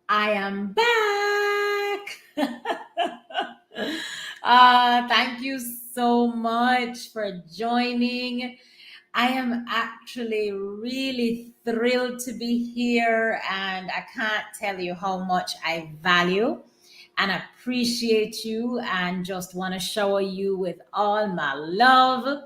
I am back. Thank you so much for joining. I am actually really thrilled to be here, and I can't tell you how much I value and appreciate you, and just want to shower you with all my love.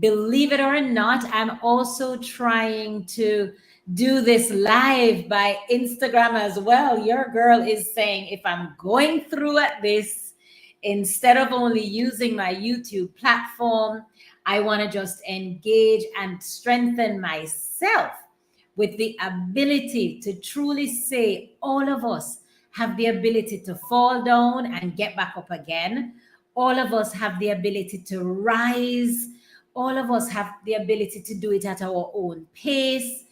Believe it or not, I'm also trying to do this live by Instagram as well. Your girl is saying if I'm going through at this, instead of only using my YouTube platform, I want to just engage and strengthen myself with the ability to truly say all of us have the ability to fall down and get back up again. All of us have the ability to rise. All of us have the ability to do it at our own pace.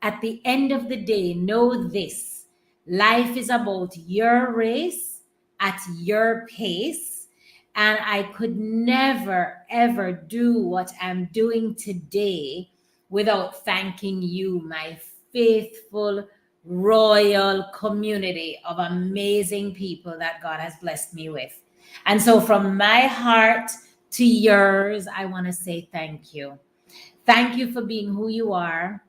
At the end of the day, know this: life is about your race at your pace. And I could never, ever do what I'm doing today without thanking you, my faithful, royal community of amazing people that God has blessed me with. And so, from my heart to yours, I want to say thank you. Thank you for being who you are.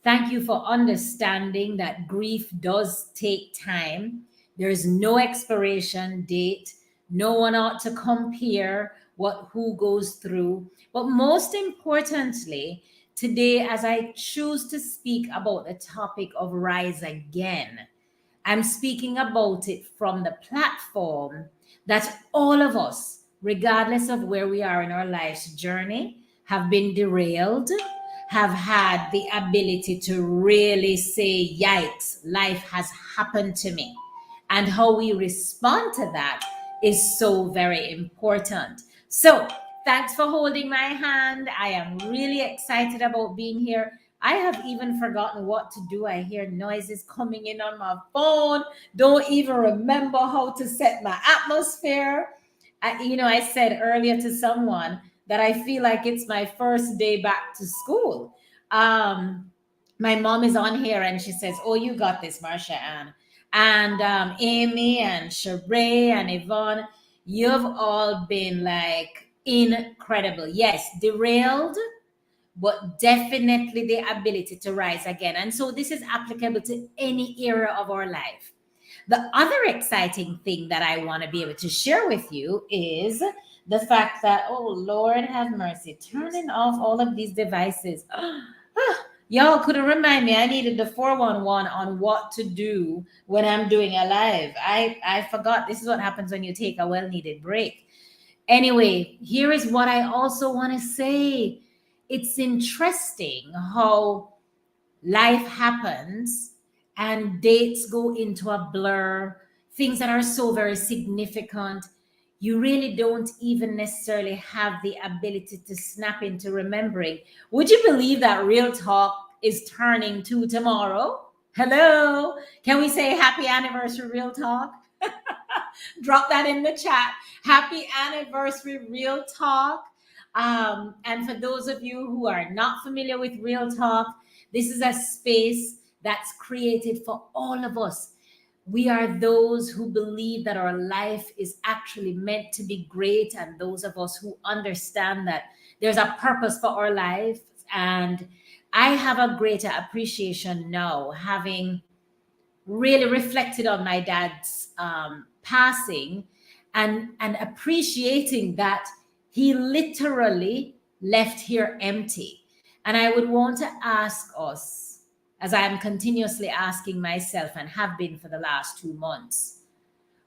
Thank you for understanding that grief does take time. There is no expiration date. No one ought to compare what who goes through. But most importantly, today, as I choose to speak about the topic of rise again, I'm speaking about it from the platform that all of us, regardless of where we are in our life's journey, have been derailed, have had the ability to really say, yikes, life has happened to me. And how we respond to that is so very important. So, thanks for holding my hand. I am really excited about being here. I have even forgotten what to do. I hear noises coming in on my phone. Don't even remember how to set my atmosphere. I said earlier to someone that I feel like it's my first day back to school. Um, my mom is on here and she says, "Oh, you got this, Marsha-Ann." And Amy and Sheree and Yvonne, you've all been like incredible. Yes, derailed, but definitely the ability to rise again. And so this is applicable to any era of our life. The other exciting thing that I want to be able to share with you is the fact that, oh, Lord have mercy, turning off all of these devices. Y'all couldn't remind me. I needed the 411 on what to do when I'm doing a live. I forgot. This is what happens when you take a well needed break. Anyway, here is what I also want to say. It's interesting how life happens and dates go into a blur, things that are so very significant. You really don't even necessarily have the ability to snap into remembering. Would you believe that Real Talk is turning to tomorrow? Hello. Can we say happy anniversary, Real Talk? Drop that in the chat. Happy anniversary, Real Talk. And for those of you who are not familiar with Real Talk, this is a space that's created for all of us. We are those who believe that our life is actually meant to be great, and those of us who understand that there's a purpose for our life. And I have a greater appreciation now, having really reflected on my dad's passing, and appreciating that he literally left here empty. And I would want to ask us, as I am continuously asking myself and have been for the last 2 months,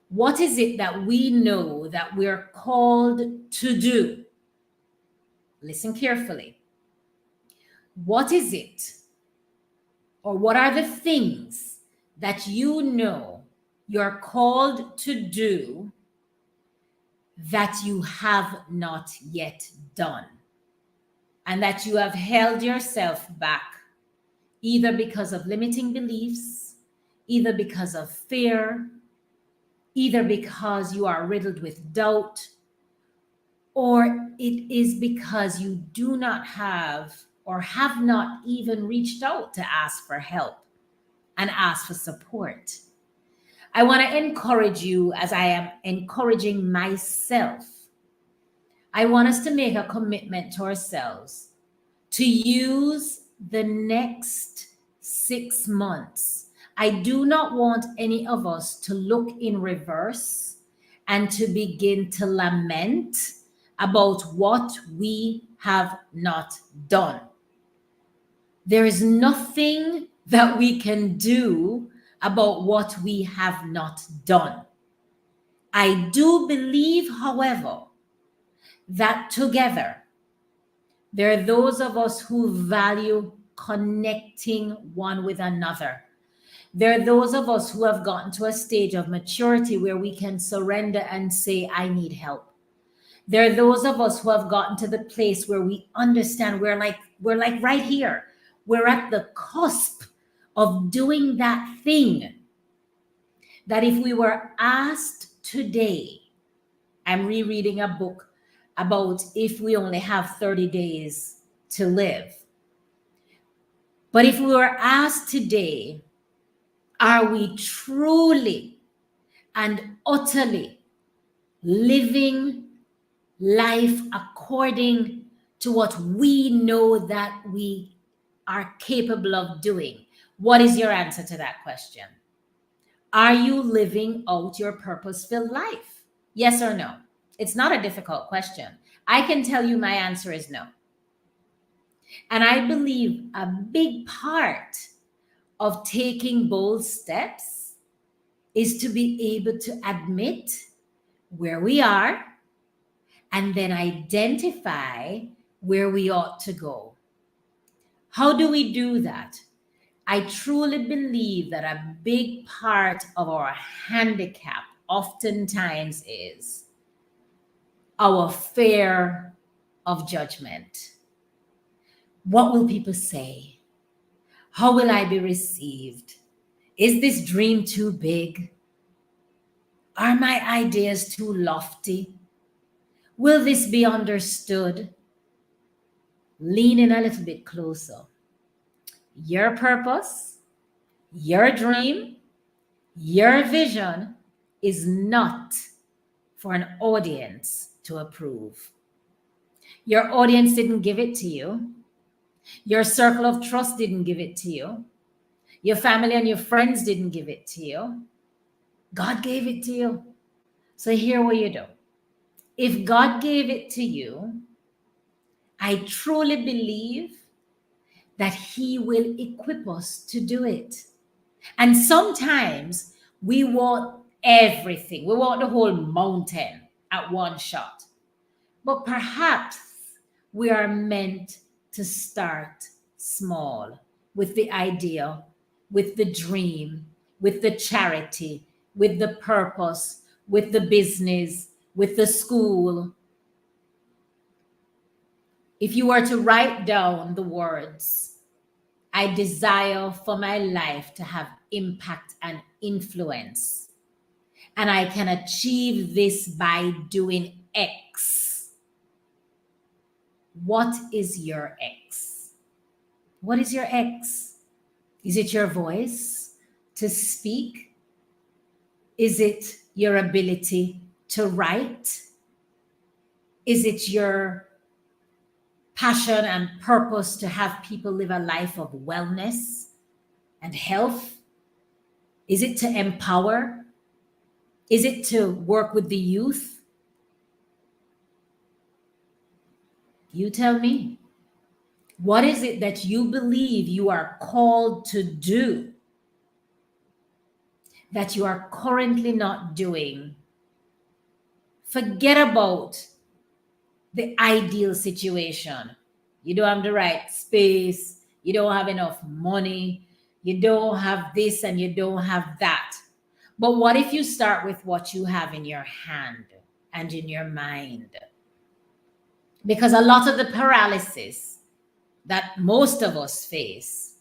what is it that we know that we're called to do? Listen carefully. What is it, or what are the things that you know you're called to do that you have not yet done, and that you have held yourself back, either because of limiting beliefs, either because of fear, either because you are riddled with doubt, or it is because you do not have or have not even reached out to ask for help? and ask for support. I want to encourage you as I am encouraging myself. I want us to make a commitment to ourselves to use the next 6 months. I do not want any of us to look in reverse and to begin to lament about what we have not done. There is nothing that we can do about what we have not done. I do believe, however, that together, there are those of us who value connecting one with another. There are those of us who have gotten to a stage of maturity where we can surrender and say, I need help. There are those of us who have gotten to the place where we understand we're like right here. We're at the cusp of doing that thing that if we were asked today, I'm rereading a book about if we only have 30 days to live. But if we were asked today, are we truly and utterly living life according to what we know that we are capable of doing? What is your answer to that question? Are you living out your purpose-filled life? Yes or no? It's not a difficult question. I can tell you my answer is no. And I believe a big part of taking bold steps is to be able to admit where we are and then identify where we ought to go. How do we do that? I truly believe that a big part of our handicap oftentimes is our fear of judgment. What will people say? How will I be received? Is this dream too big? Are my ideas too lofty? Will this be understood? Lean in a little bit closer. Your purpose, your dream, your vision is not for an audience to approve. Your audience didn't give it to you. Your circle of trust didn't give it to you. Your family and your friends didn't give it to you. God gave it to you. So here what you do. If God gave it to you, I truly believe that He will equip us to do it. And sometimes we want everything. We want the whole mountain at one shot. But perhaps we are meant to start small with the idea, with the dream, with the charity, with the purpose, with the business, with the school. If you were to write down the words, I desire for my life to have impact and influence, and I can achieve this by doing X. What is your X? What is your X? Is it your voice to speak? Is it your ability to write? Is it your passion and purpose to have people live a life of wellness and health? Is it to empower? Is it to work with the youth? You tell me. What is it that you believe you are called to do that you are currently not doing? Forget about the ideal situation. You don't have the right space. You don't have enough money. You don't have this and you don't have that. But what if you start with what you have in your hand and in your mind? Because a lot of the paralysis that most of us face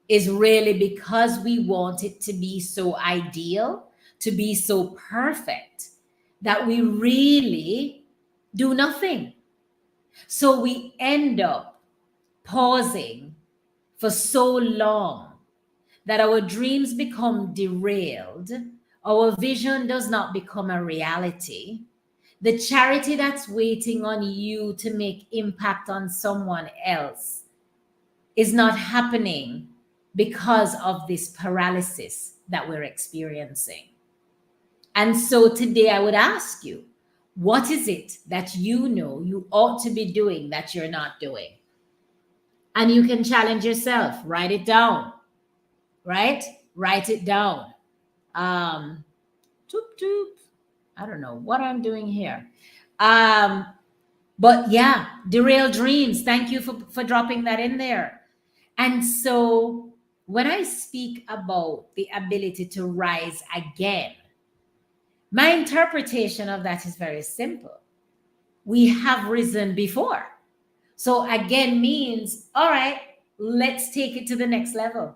is really because we want it to be so ideal, to be so perfect, that we really do nothing. So we end up pausing for so long that our dreams become derailed, our vision does not become a reality, the charity that's waiting on you to make impact on someone else is not happening because of this paralysis that we're experiencing. And so today I would ask you, what is it that you know you ought to be doing that you're not doing? And you can challenge yourself, write it down, right? Write it down. Toop, toop. I don't know what I'm doing here. But yeah, derail dreams. Thank you for dropping that in there. And so when I speak about the ability to rise again, my interpretation of that is very simple. We have risen before. So again means, all right, let's take it to the next level.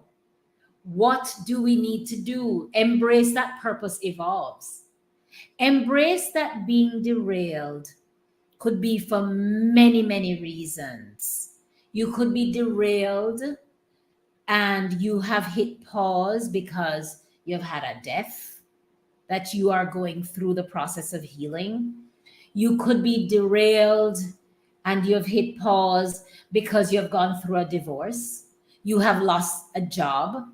What do we need to do? Embrace that purpose evolves. Embrace that being derailed could be for many, many reasons. You could be derailed and you have hit pause because you've had a death that you are going through the process of healing. You could be derailed and you've hit pause because you've gone through a divorce. You have lost a job.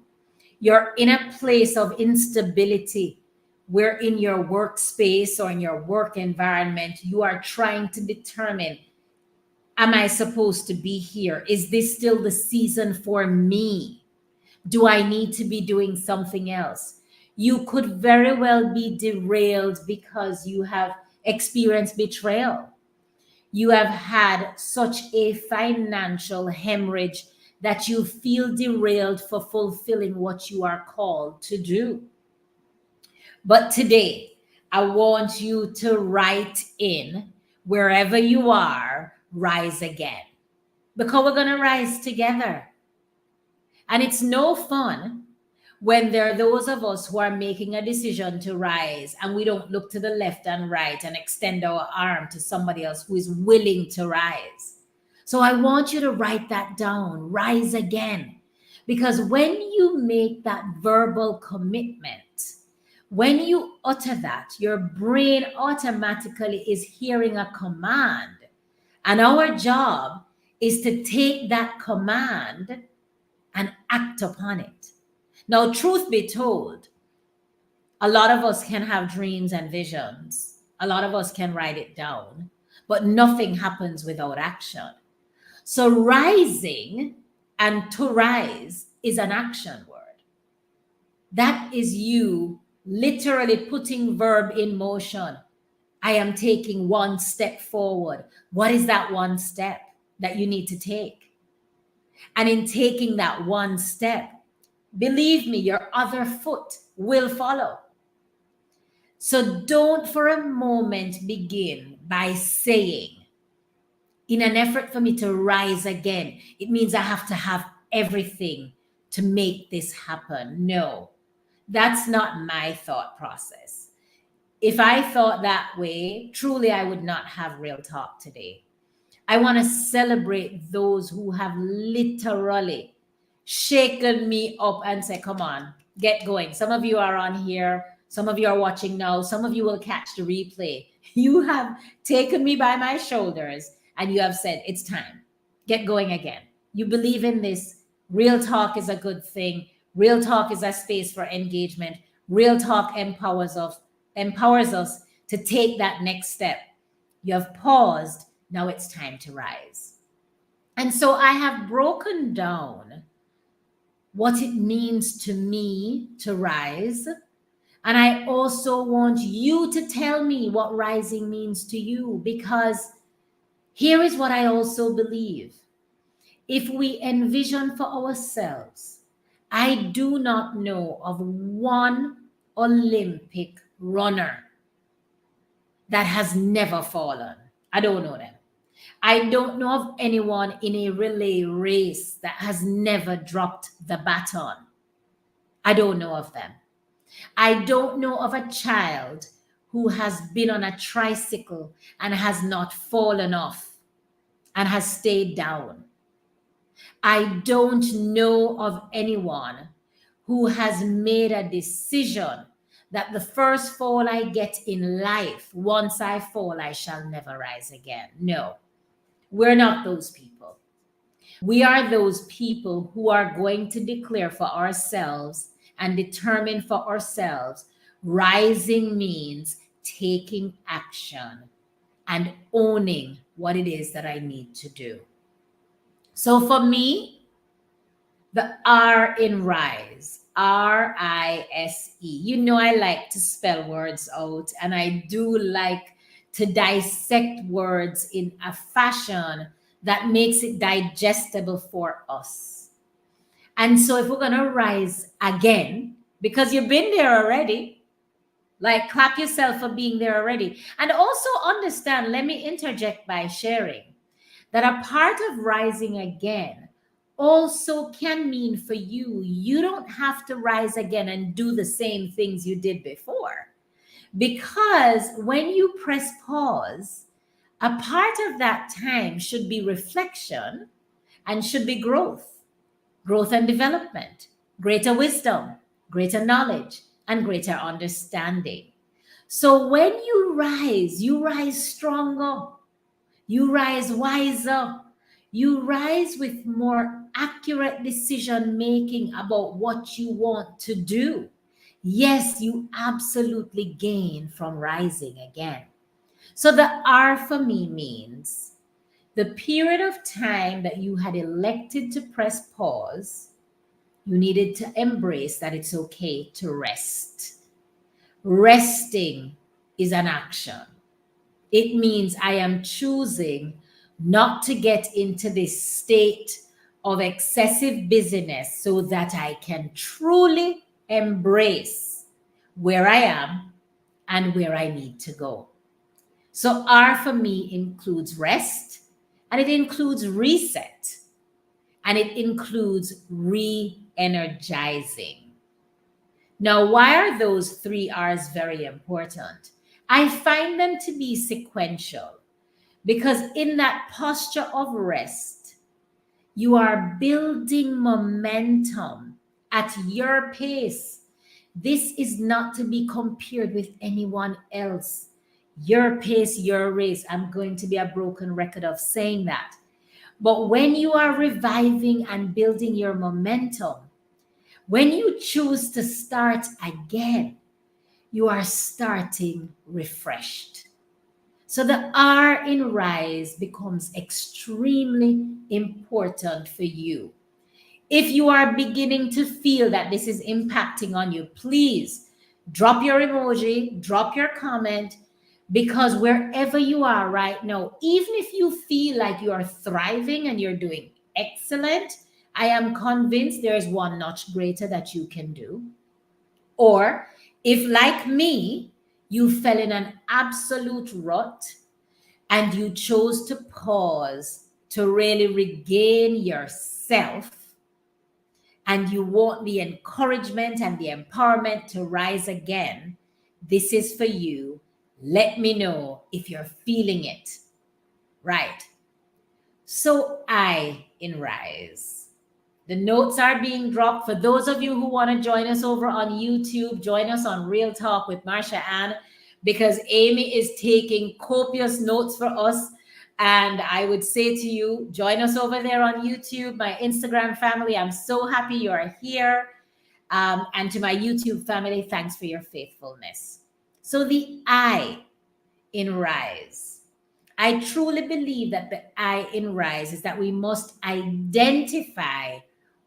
You're in a place of instability where in your workspace or in your work environment, you are trying to determine, am I supposed to be here? Is this still the season for me? Do I need to be doing something else? You could very well be derailed because you have experienced betrayal. You have had such a financial hemorrhage that you feel derailed for fulfilling what you are called to do. But today, I want you to write in, wherever you are, rise again. Because we're going to rise together. And it's no fun when there are those of us who are making a decision to rise and we don't look to the left and right and extend our arm to somebody else who is willing to rise. So I want you to write that down, rise again. Because when you make that verbal commitment, when you utter that, your brain automatically is hearing a command. And our job is to take that command and act upon it. Now, truth be told, a lot of us can have dreams and visions. A lot of us can write it down, but nothing happens without action. So rising and to rise is an action word. That is you literally putting verb in motion. I am taking one step forward. What is that one step that you need to take? And in taking that one step, believe me, your other foot will follow. So don't for a moment begin by saying, in an effort for me to rise again, it means I have to have everything to make this happen. No, that's not my thought process. If I thought that way, truly I would not have Real Talk today. I want to celebrate those who have literally shaken me up and say, come on, get going. Some of you are on here. Some of you are watching now. Some of you will catch the replay. You have taken me by my shoulders and you have said, it's time. Get going again. You believe in this. Real Talk is a good thing. Real Talk is a space for engagement. Real Talk empowers us to take that next step. You have paused. Now it's time to rise. And so I have broken down what it means to me to rise. And I also want you to tell me what rising means to you, because here is what I also believe. If we envision for ourselves, I do not know of one Olympic runner that has never fallen. I don't know them. I don't know of anyone in a relay race that has never dropped the baton. I don't know of them. I don't know of a child who has been on a tricycle and has not fallen off and has stayed down. I don't know of anyone who has made a decision that the first fall I get in life, once I fall, I shall never rise again. No, we're not those people. We are those people who are going to declare for ourselves and determine for ourselves rising means taking action and owning what it is that I need to do. So for me, the R in rise, RISE. You know, I like to spell words out, and I do like to dissect words in a fashion that makes it digestible for us. And so, if we're going to rise again, because you've been there already, like clap yourself for being there already. And also understand, let me interject by sharing that a part of rising again also can mean for you, you don't have to rise again and do the same things you did before. Because when you press pause, a part of that time should be reflection and should be growth and development, greater wisdom, greater knowledge, and greater understanding. So when you rise stronger, you rise wiser, you rise with more accurate decision making about what you want to do. Yes, you absolutely gain from rising again. So the R for me means the period of time that you had elected to press pause, you needed to embrace that it's okay to rest. Resting is an action. It means I am choosing not to get into this state of excessive busyness so that I can truly embrace where I am and where I need to go. So R for me includes rest, and it includes reset, and it includes re-energizing. Now, why are those three R's very important? I find them to be sequential because in that posture of rest, you are building momentum at your pace. This is not to be compared with anyone else. Your pace, your race. I'm going to be a broken record of saying that. But when you are reviving and building your momentum, when you choose to start again, you are starting refreshed. So the R in rise becomes extremely important for you. If you are beginning to feel that this is impacting on you, please drop your emoji, drop your comment, because wherever you are right now, even if you feel like you are thriving and you're doing excellent, I am convinced there is one notch greater that you can do. Or if, like me, you fell in an absolute rut and you chose to pause to really regain yourself, and you want the encouragement and the empowerment to rise again, this is for you. Let me know if you're feeling it. Right. So I in rise. The notes are being dropped. For those of you who want to join us over on YouTube, join us on Real Talk with Marsha-Ann, because Amy is taking copious notes for us. And I would say to you, join us over there on YouTube, my Instagram family. I'm so happy you are here. And to my YouTube family, thanks for your faithfulness. So the I in rise. I truly believe that the I in rise is that we must identify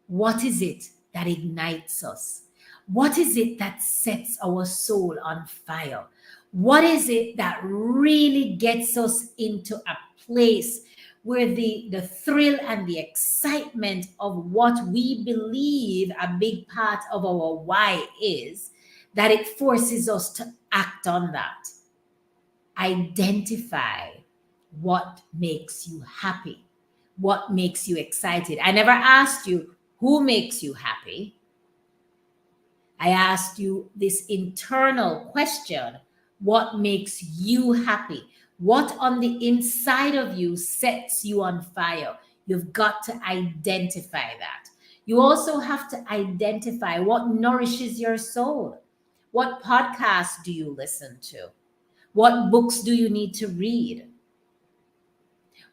what is it that ignites us? What is it that sets our soul on fire? What is it that really gets us into a place where the thrill and the excitement of what we believe a big part of our why is, that it forces us to act on that? Identify what makes you happy, what makes you excited. I never asked you who makes you happy. I asked you this internal question: what makes you happy? What on the inside of you sets you on fire? You've got to identify that. You also have to identify what nourishes your soul. What podcasts do you listen to? What books do you need to read?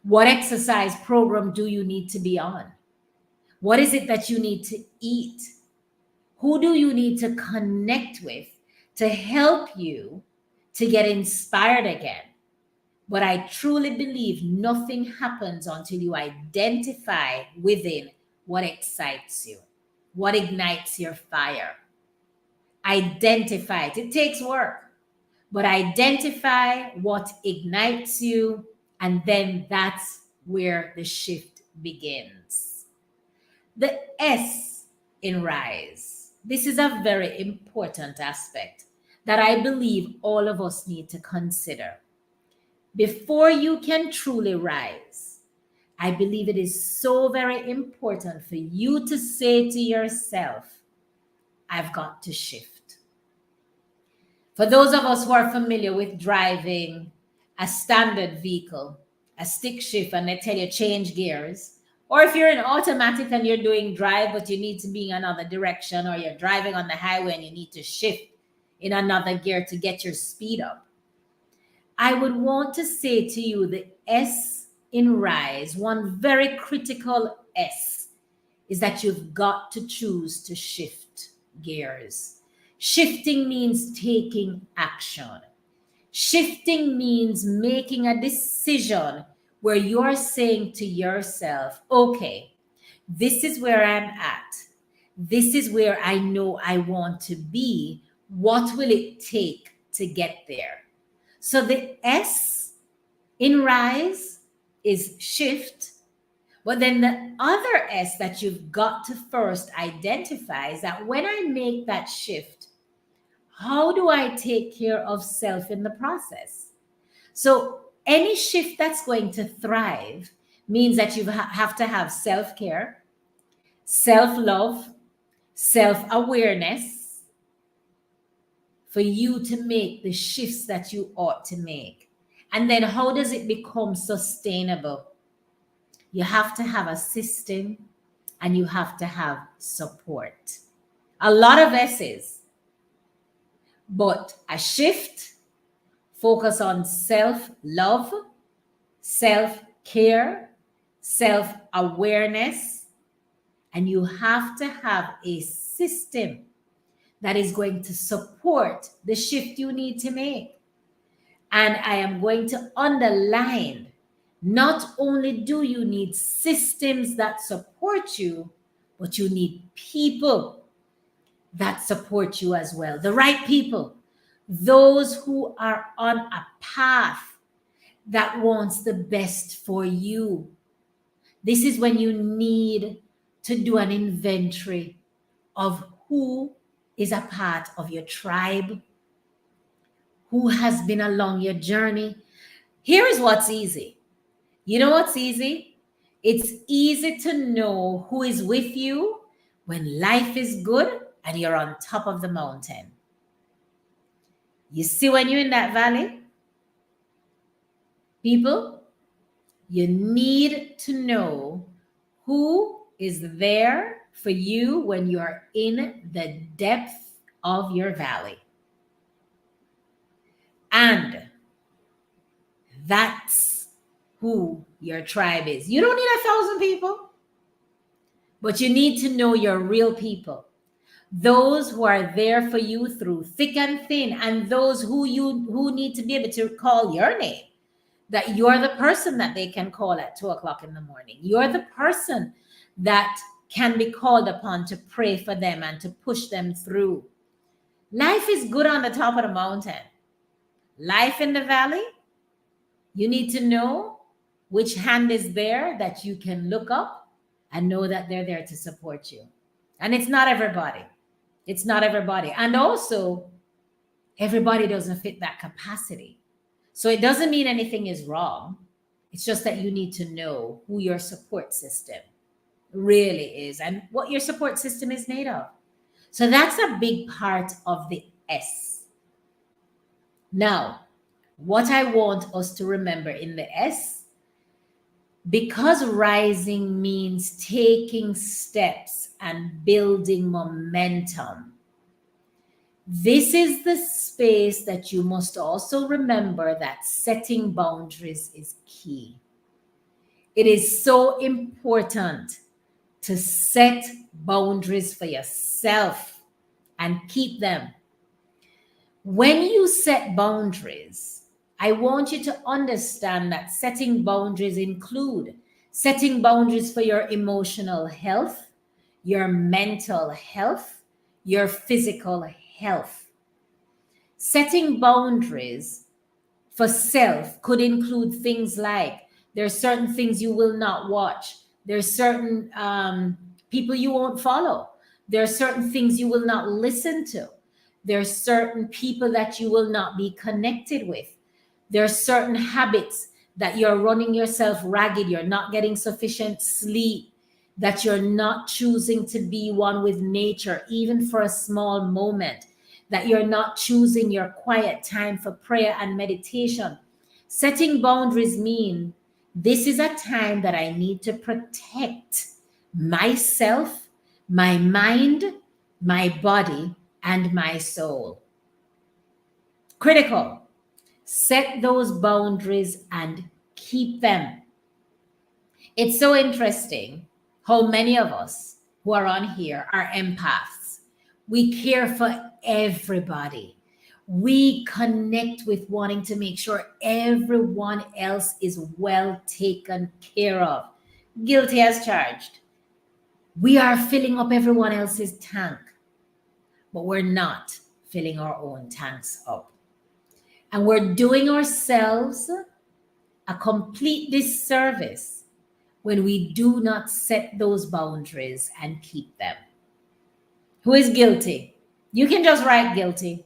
What exercise program do you need to be on? What is it that you need to eat? Who do you need to connect with to help you to get inspired again? But I truly believe nothing happens until you identify within what excites you, what ignites your fire. Identify it. It takes work, but identify what ignites you, and then that's where the shift begins. The S in rise. This is a very important aspect that I believe all of us need to consider. Before you can truly rise, I believe it is so very important for you to say to yourself, I've got to shift. For those of us who are familiar with driving a standard vehicle, a stick shift, and they tell you change gears, or if you're in automatic and you're doing drive, but you need to be in another direction, or you're driving on the highway and you need to shift in another gear to get your speed up, I would want to say to you the S in rise, one very critical S, is that you've got to choose to shift gears. Shifting means taking action. Shifting means making a decision where you're saying to yourself, okay, this is where I'm at. This is where I know I want to be. What will it take to get there? So the S in rise is shift. But then the other S that you've got to first identify is that when I make that shift, how do I take care of self in the process? So any shift that's going to thrive means that you have to have self-care, self-love, self-awareness for you to make the shifts that you ought to make. And then how does it become sustainable? You have to have a system and you have to have support. A lot of S's, but a shift, focus on self-love, self-care, self-awareness, and you have to have a system that is going to support the shift you need to make. And I am going to underline, not only do you need systems that support you, but you need people that support you as well. The right people, those who are on a path that wants the best for you. This is when you need to do an inventory of who is a part of your tribe, who has been along your journey. Here is what's easy. You know what's easy? It's easy to know who is with you when life is good and you're on top of the mountain. You see, when you're in that valley, people, you need to know who is there for you when you're in the depth of your valley. And that's who your tribe is. You don't need 1,000 people, but you need to know your real people. Those who are there for you through thick and thin, and those who need to be able to call your name. That you're the person that they can call at 2:00 in the morning. You're the person that can be called upon to pray for them and to push them through. Life is good on the top of the mountain. Life in the valley, you need to know which hand is there that you can look up and know that they're there to support you. And it's not everybody. It's not everybody. And also, everybody doesn't fit that capacity. So it doesn't mean anything is wrong. It's just that you need to know who your support system really is and what your support system is made of. So that's a big part of the S. Now, what I want us to remember in the S Because rising means taking steps and building momentum. This is the space that you must also remember that setting boundaries is key. It is so important to set boundaries for yourself and keep them. When you set boundaries, I want you to understand that setting boundaries include setting boundaries for your emotional health, your mental health, your physical health. Setting boundaries for self could include things like there's certain things you will not watch, there's certain people you won't follow, there are certain things you will not listen to, there's certain people that you will not be connected with, there are certain habits that you're running yourself ragged, you're not getting sufficient sleep, that you're not choosing to be one with nature even for a small moment, that you're not choosing your quiet time for prayer and meditation. Setting boundaries mean this is a time that I need to protect myself, my mind, my body, and my soul. Critical. Set those boundaries and keep them. It's so interesting how many of us who are on here are empaths. We care for everybody. We connect with wanting to make sure everyone else is well taken care of. Guilty as charged. We are filling up everyone else's tank, but we're not filling our own tanks up. And we're doing ourselves a complete disservice when we do not set those boundaries and keep them. Who is guilty? You can just write guilty.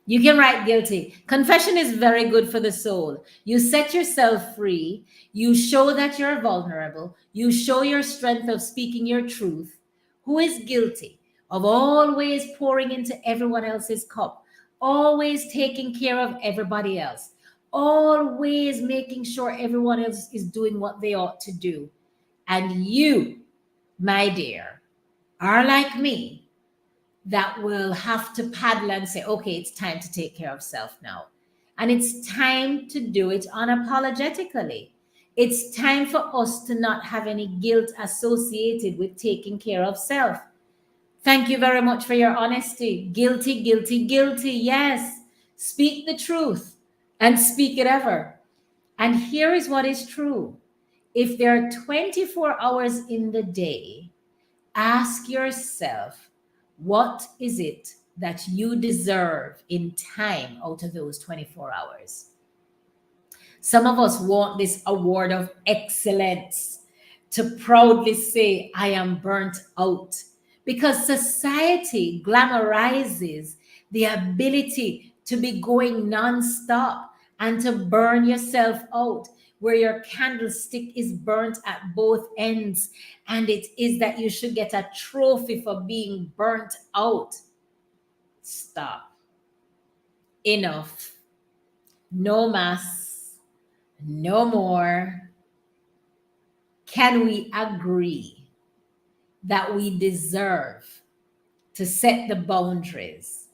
You can write guilty. Confession is very good for the soul. You set yourself free. You show that you're vulnerable. You show your strength of speaking your truth. Who is guilty of always pouring into everyone else's cup, always taking care of everybody else, always making sure everyone else is doing what they ought to do? And you, my dear, are like me, that will have to paddle and say, okay, it's time to take care of self now. And it's time to do it unapologetically. It's time for us to not have any guilt associated with taking care of self. Thank you very much for your honesty. Guilty, guilty, guilty. Yes. Speak the truth and speak it ever. And here is what is true. If there are 24 hours in the day, ask yourself, what is it that you deserve in time out of those 24 hours? Some of us want this award of excellence to proudly say, I am burnt out. Because society glamorizes the ability to be going nonstop and to burn yourself out, where your candlestick is burnt at both ends. And it is that you should get a trophy for being burnt out. Stop. Enough. No mas. No more. Can we agree that we deserve to set the boundaries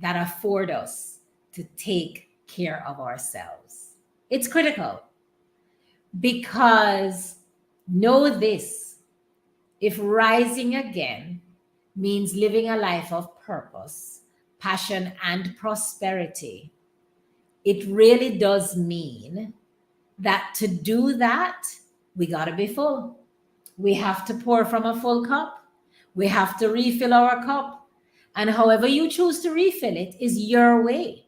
that afford us to take care of ourselves? It's critical, because know this: if rising again means living a life of purpose, passion, and prosperity, it really does mean that to do that, we got to be full. We have to pour from a full cup. We have to refill our cup. And however you choose to refill it is your way.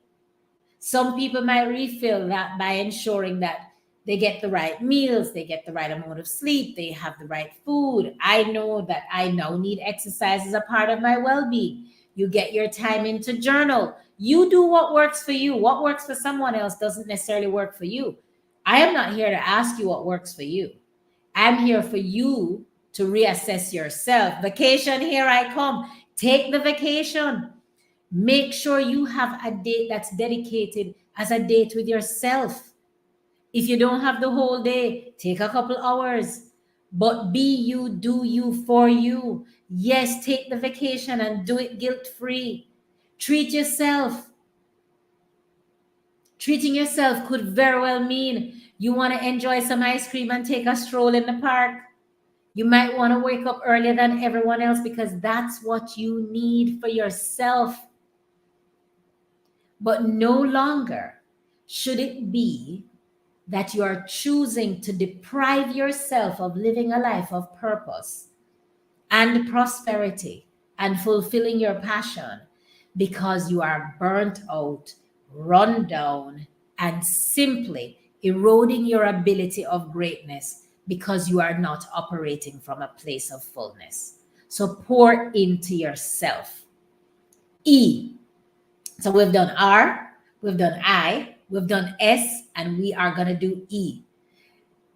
Some people might refill that by ensuring that they get the right meals, they get the right amount of sleep, they have the right food. I know that I now need exercise as a part of my well-being. You get your time into journal. You do what works for you. What works for someone else doesn't necessarily work for you. I am not here to ask you what works for you. I'm here for you to reassess yourself. Vacation, here I come. Take the vacation. Make sure you have a date that's dedicated as a date with yourself. If you don't have the whole day, take a couple hours. But be you, do you, for you. Yes, take the vacation and do it guilt free. Treat yourself. Treating yourself could very well mean you want to enjoy some ice cream and take a stroll in the park. You might want to wake up earlier than everyone else because that's what you need for yourself. But no longer should it be that you are choosing to deprive yourself of living a life of purpose and prosperity and fulfilling your passion because you are burnt out, run down, and simply eroding your ability of greatness because you are not operating from a place of fullness. So pour into yourself. E. So we've done R, we've done I, we've done S, and we are going to do E.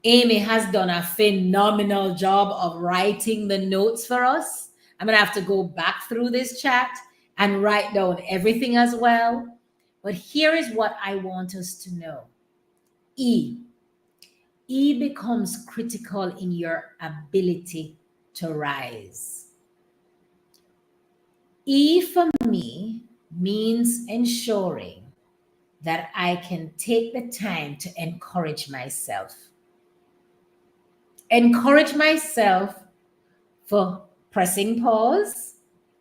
Amy has done a phenomenal job of writing the notes for us. I'm going to have to go back through this chat and write down everything as well. But here is what I want us to know. E. E becomes critical in your ability to rise. E for me means ensuring that I can take the time to encourage myself. Encourage myself for pressing pause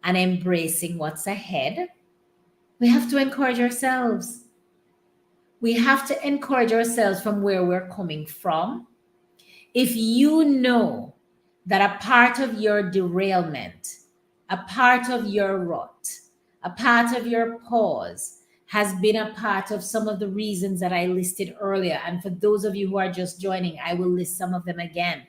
and embracing what's ahead. We have to encourage ourselves. We have to encourage ourselves from where we're coming from. If you know that a part of your derailment, a part of your rut, a part of your pause has been a part of some of the reasons that I listed earlier, and for those of you who are just joining, I will list some of them again.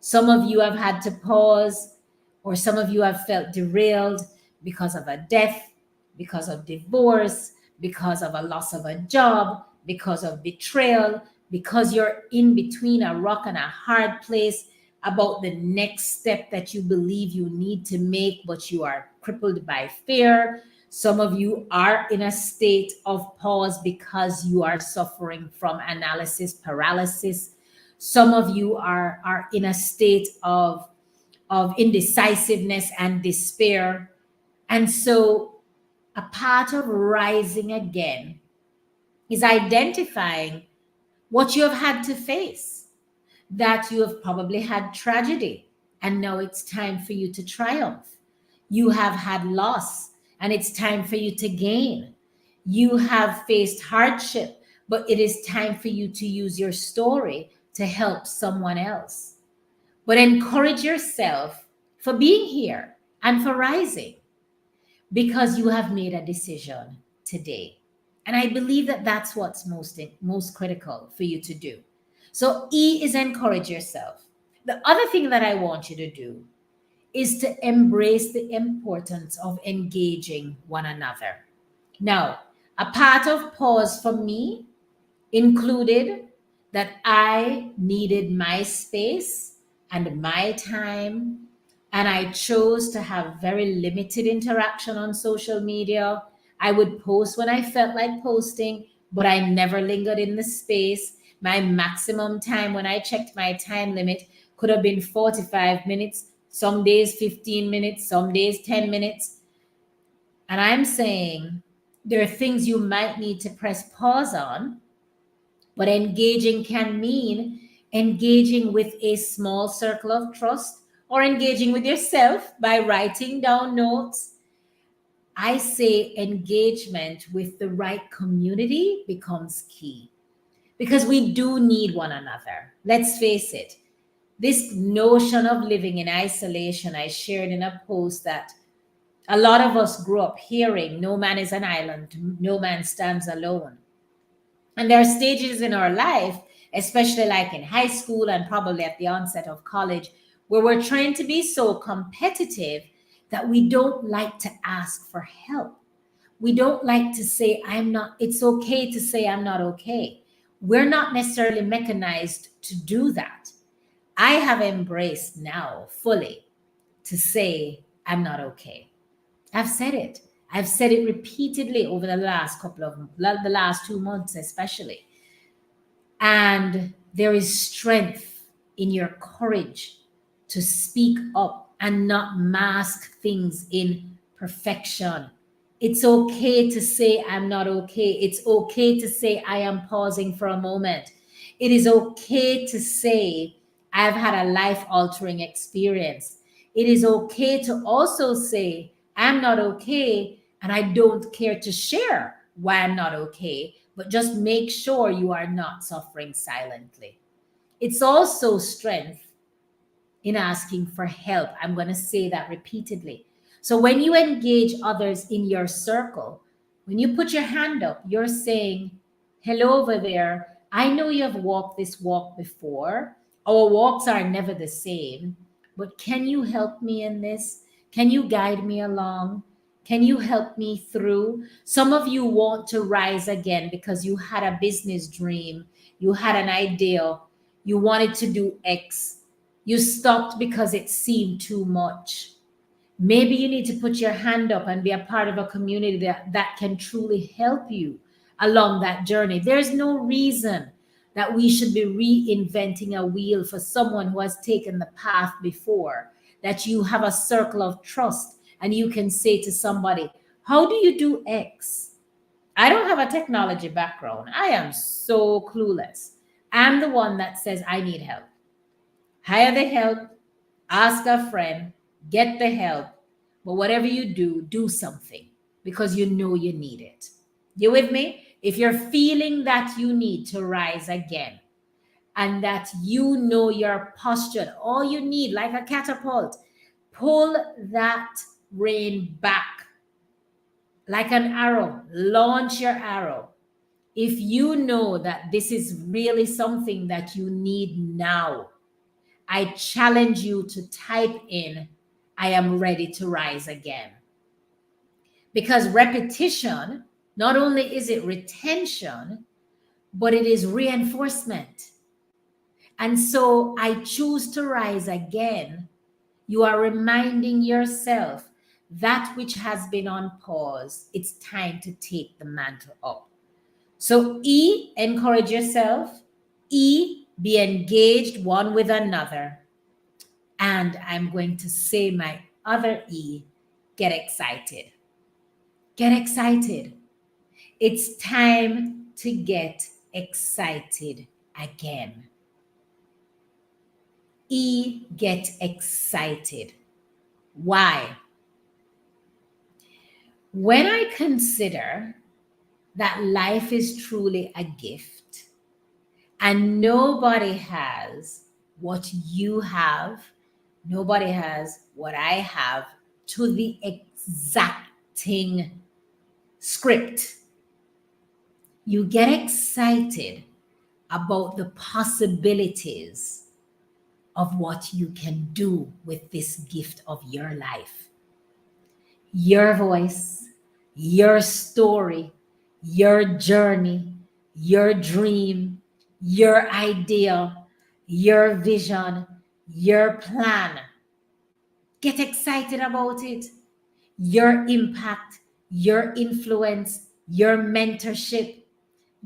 Some of you have had to pause, or some of you have felt derailed because of a death, because of divorce, because of a loss of a job, because of betrayal, because you're in between a rock and a hard place about the next step that you believe you need to make, but you are crippled by fear. Some of you are in a state of pause because you are suffering from analysis paralysis. Some of you are in a state of indecisiveness and despair. And so a part of rising again is identifying what you have had to face, that you have probably had tragedy, and now it's time for you to triumph. You have had loss, and it's time for you to gain. You have faced hardship, but it is time for you to use your story to help someone else. But encourage yourself for being here and for rising because you have made a decision today. And I believe that that's what's most critical for you to do. So E is encourage yourself. The other thing that I want you to do is to embrace the importance of engaging one another. Now, a part of pause for me included that I needed my space and my time, and I chose to have very limited interaction on social media. I would post when I felt like posting, but I never lingered in the space. My maximum time when I checked my time limit could have been 45 minutes, some days 15 minutes, some days 10 minutes. And I'm saying there are things you might need to press pause on, but engaging can mean engaging with a small circle of trust or engaging with yourself by writing down notes. I say engagement with the right community becomes key because we do need one another. Let's face it. This notion of living in isolation, I shared in a post that a lot of us grew up hearing no man is an island, no man stands alone. And there are stages in our life, especially like in high school and probably at the onset of college, where we're trying to be so competitive that we don't like to ask for help. We don't like to say, I'm not, it's okay to say I'm not okay. We're not necessarily mechanized to do that. I have embraced now fully to say, I'm not okay. I've said it. I've said it repeatedly over the last 2 months, especially. And there is strength in your courage to speak up and not mask things in perfection. It's okay to say, I'm not okay. It's okay to say, I am pausing for a moment. It is okay to say, I've had a life altering experience. It is okay to also say, I'm not okay and I don't care to share why I'm not okay, but just make sure you are not suffering silently. It's also strength in asking for help. I'm going to say that repeatedly. So when you engage others in your circle, when you put your hand up, you're saying, hello over there. I know you have walked this walk before. Our walks are never the same, but can you help me in this? Can you guide me along? Can you help me through? Some of you want to rise again because you had a business dream, you had an idea, you wanted to do X, you stopped because it seemed too much. Maybe you need to put your hand up and be a part of a community that can truly help you along that journey. There's no reason that we should be reinventing a wheel for someone who has taken the path before, that you have a circle of trust and you can say to somebody, how do you do X? I don't have a technology background. I am so clueless. I'm the one that says I need help. Hire the help, ask a friend, get the help. But whatever you do, do something because you know you need it. You with me? If you're feeling that you need to rise again and that you know you're postured, all you need, like a catapult, pull that rein back like an arrow, launch your arrow. If you know that this is really something that you need now, I challenge you to type in, I am ready to rise again. Because repetition, not only is it retention, but it is reinforcement. And so I choose to rise again. You are reminding yourself that which has been on pause, it's time to take the mantle up. So, E, encourage yourself. E, be engaged one with another. And I'm going to say my other E, get excited. Get excited. It's time to get excited again. E, get excited. Why? When I consider that life is truly a gift and nobody has what you have, nobody has what I have to the exacting script. You get excited about the possibilities of what you can do with this gift of your life. Your voice, your story, your journey, your dream, your idea, your vision, your plan. Get excited about it. Your impact, your influence, your mentorship.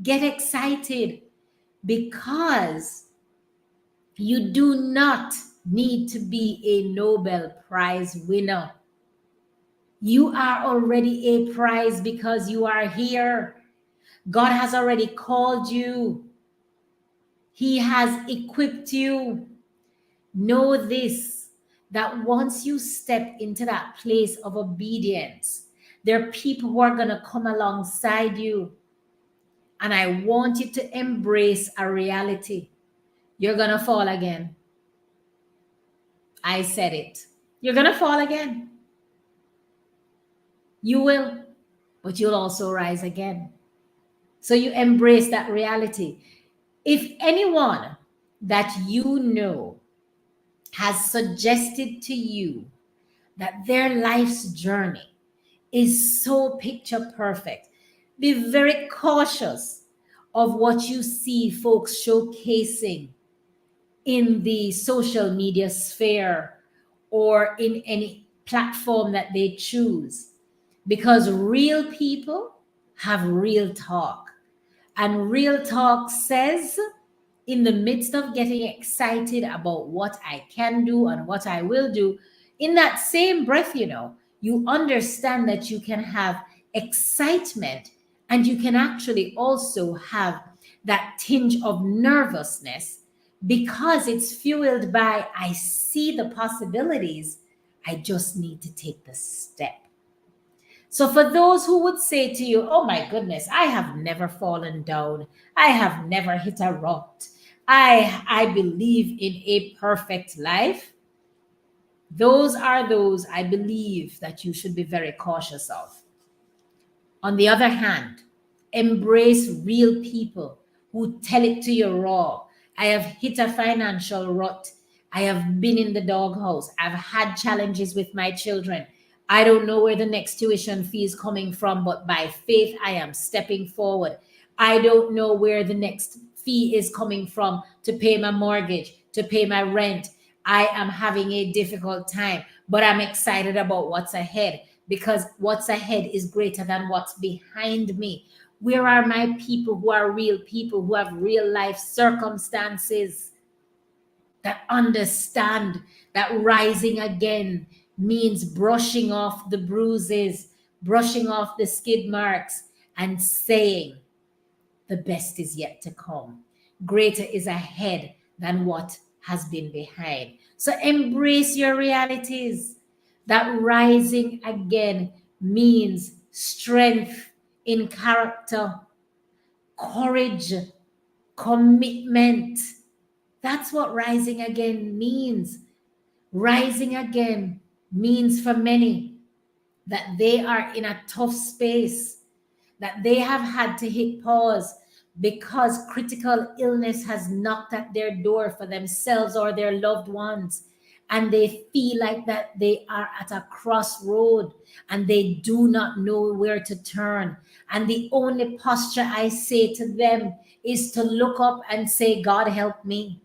Get excited because you do not need to be a Nobel Prize winner. You are already a prize because you are here. God has already called you, He has equipped you. Know this, that once you step into that place of obedience, there are people who are going to come alongside you. And I want you to embrace a reality. You're going to fall again. I said it. You're going to fall again. You will, but you'll also rise again. So you embrace that reality. If anyone that you know has suggested to you that their life's journey is so picture perfect, be very cautious of what you see folks showcasing in the social media sphere or in any platform that they choose, because real people have real talk. And real talk says in the midst of getting excited about what I can do and what I will do, in that same breath, you understand that you can have excitement and you can actually also have that tinge of nervousness because it's fueled by I see the possibilities. I just need to take the step. So, for those who would say to you, oh my goodness, I have never fallen down, I have never hit a rut, I believe in a perfect life, those are those I believe that you should be very cautious of. On the other hand, embrace real people who tell it to you raw. I have hit a financial rut. I have been in the doghouse. I've had challenges with my children. I don't know where the next tuition fee is coming from, but by faith, I am stepping forward. I don't know where the next fee is coming from to pay my mortgage, to pay my rent. I am having a difficult time, but I'm excited about what's ahead because what's ahead is greater than what's behind me. Where are my people who are real people, who have real life circumstances that understand that rising again means brushing off the bruises, brushing off the skid marks, and saying, the best is yet to come. Greater is ahead than what has been behind. So embrace your realities. That rising again means strength in character, courage, commitment. That's what rising again means. Rising again means for many that they are in a tough space, that they have had to hit pause because critical illness has knocked at their door for themselves or their loved ones. And they feel like that they are at a crossroad and they do not know where to turn. And the only posture I say to them is to look up and say, God, help me.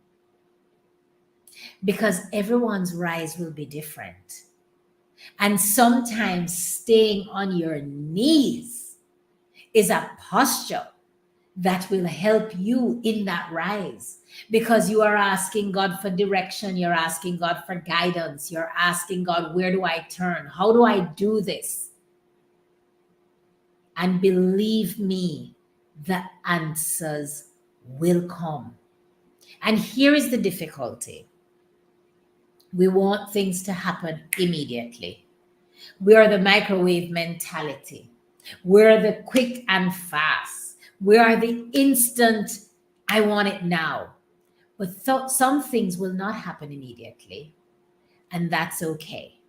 Because everyone's rise will be different. And sometimes staying on your knees is a posture that will help you in that rise because you are asking God for direction. You're asking God for guidance. You're asking God, where do I turn? How do I do this? And believe me, the answers will come. And here is the difficulty. We want things to happen immediately. We are the microwave mentality. We're the quick and fast. We are the instant, I want it now. But some things will not happen immediately, and that's okay.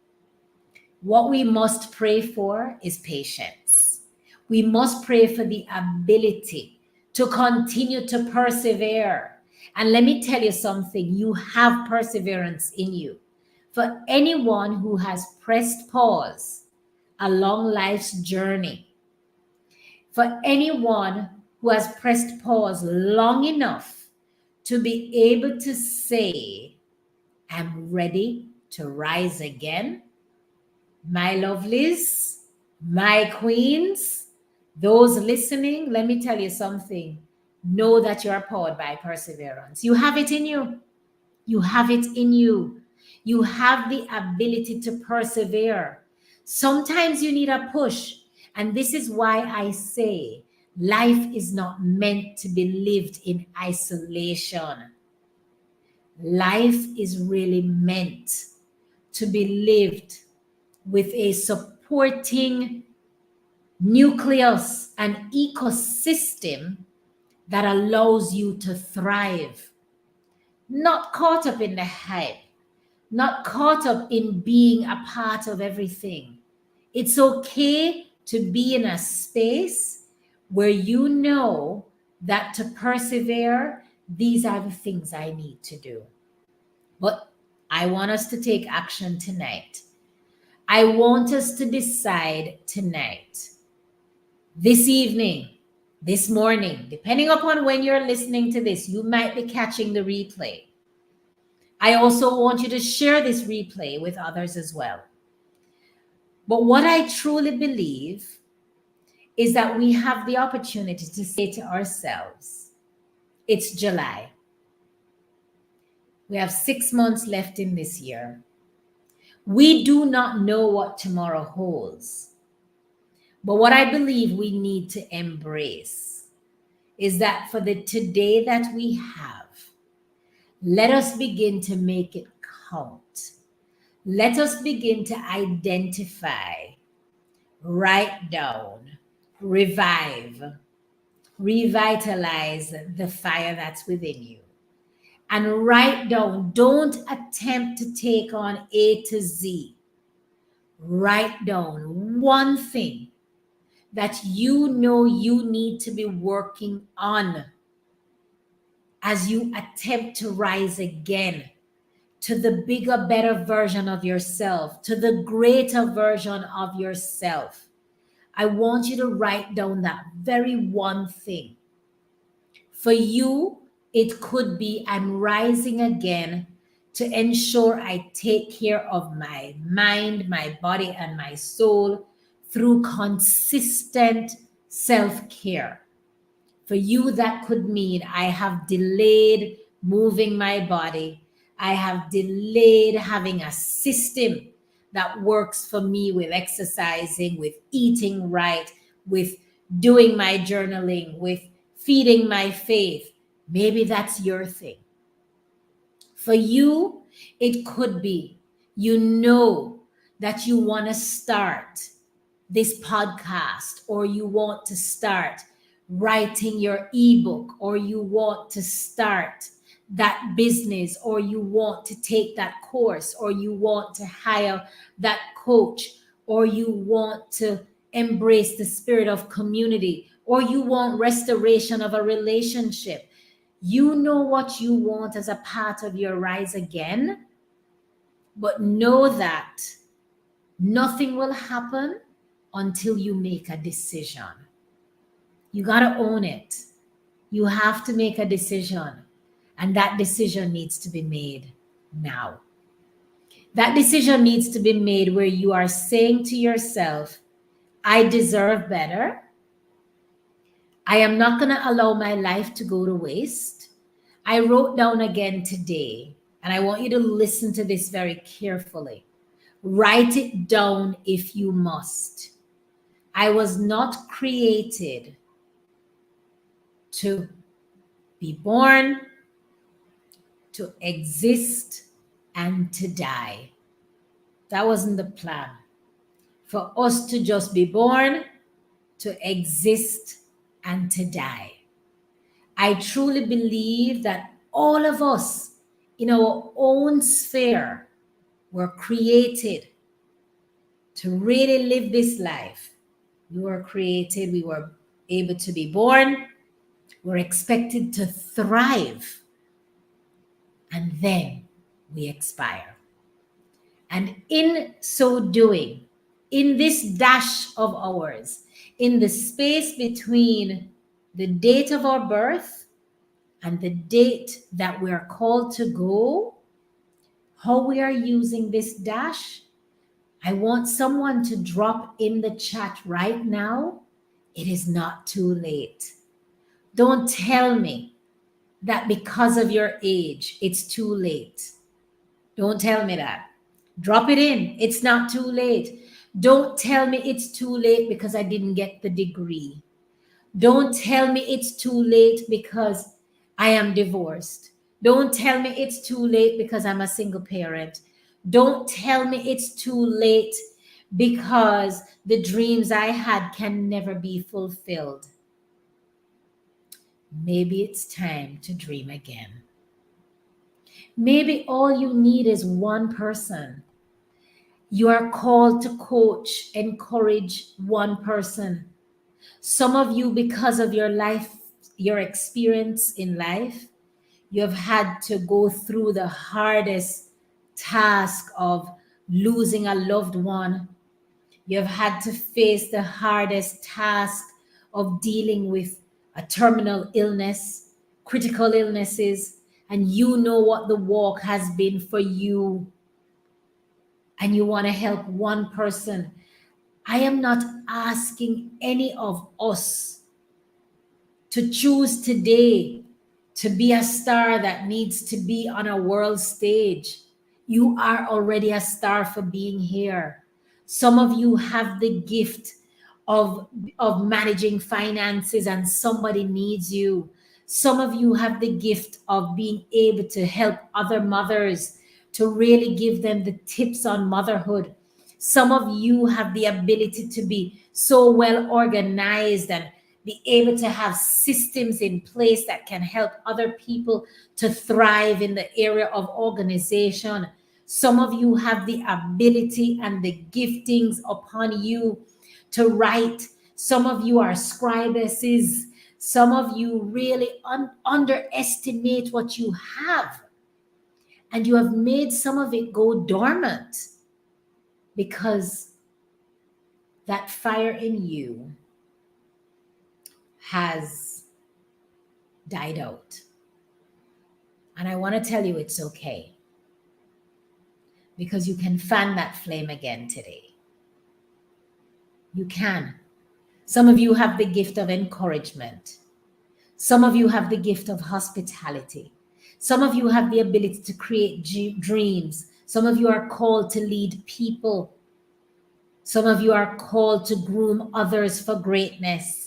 What we must pray for is patience. We must pray for the ability to continue to persevere. And let me tell you something, you have perseverance in you. For anyone who has pressed pause along life's journey, for anyone who has pressed pause long enough to be able to say, I'm ready to rise again, my lovelies, my queens, those listening, let me tell you something. Know that you're powered by perseverance. You have it in you. You have it in you. You have the ability to persevere. Sometimes you need a push. And this is why I say life is not meant to be lived in isolation. Life is really meant to be lived with a supporting nucleus, an ecosystem that allows you to thrive. Not caught up in the hype, not caught up in being a part of everything. It's okay to be in a space where you know that to persevere, these are the things I need to do. But I want us to take action tonight. I want us to decide tonight, this evening, this morning, depending upon when you're listening to this, you might be catching the replay. I also want you to share this replay with others as well. But what I truly believe is that we have the opportunity to say to ourselves, it's July. We have 6 months left in this year. We do not know what tomorrow holds. But what I believe we need to embrace is that for the today that we have, let us begin to make it count. Let us begin to identify, write down, revive, revitalize the fire that's within you. And write down, don't attempt to take on A to Z. Write down one thing that you know you need to be working on as you attempt to rise again to the bigger, better version of yourself, to the greater version of yourself. I want you to write down that very one thing. For you, it could be I'm rising again to ensure I take care of my mind, my body, and my soul through consistent self care. For you, that could mean I have delayed moving my body. I have delayed having a system that works for me with exercising, with eating right, with doing my journaling, with feeding my faith. Maybe that's your thing. For you, it could be you know that you want to start this podcast, or you want to start writing your ebook, or you want to start that business, or you want to take that course, or you want to hire that coach, or you want to embrace the spirit of community, or you want restoration of a relationship. You know what you want as a part of your rise again, but know that nothing will happen until you make a decision. You got to own it. You have to make a decision, and that decision needs to be made now. That decision needs to be made where you are saying to yourself, I deserve better. I am not going to allow my life to go to waste. I wrote down again today, and I want you to listen to this very carefully. Write it down if you must. I was not created to be born, to exist, and to die. That wasn't the plan. For us to just be born, to exist, and to die. I truly believe that all of us in our own sphere were created to really live this life. We were created, we were able to be born, we're expected to thrive, and then we expire. And in so doing, in this dash of ours, in the space between the date of our birth and the date that we're called to go, how we are using this dash, I want someone to drop in the chat right now. It is not too late. Don't tell me that because of your age, it's too late. Don't tell me that. Drop it in. It's not too late. Don't tell me it's too late because I didn't get the degree. Don't tell me it's too late because I am divorced. Don't tell me it's too late because I'm a single parent. Don't tell me it's too late because the dreams I had can never be fulfilled. Maybe it's time to dream again. Maybe all you need is one person. You are called to coach, encourage one person. Some of you, because of your life, your experience in life, you have had to go through the hardest task of losing a loved one. You have had to face the hardest task of dealing with a terminal illness, critical illnesses, and you know what the walk has been for you, and you want to help one person. I am not asking any of us to choose today to be a star that needs to be on a world stage. You are already a star for being here. Some of you have the gift of, of managing finances and somebody needs you. Some of you have the gift of being able to help other mothers, to really give them the tips on motherhood. Some of you have the ability to be so well organized and be able to have systems in place that can help other people to thrive in the area of organization. Some of you have the ability and the giftings upon you to write. Some of you are scribesses. Some of you really underestimate what you have. And you have made some of it go dormant because that fire in you has died out. And I want to tell you it's okay, because you can fan that flame again today. You can. Some of you have the gift of encouragement. Some of you have the gift of hospitality. Some of you have the ability to create dreams. Some of you are called to lead people. Some of you are called to groom others for greatness.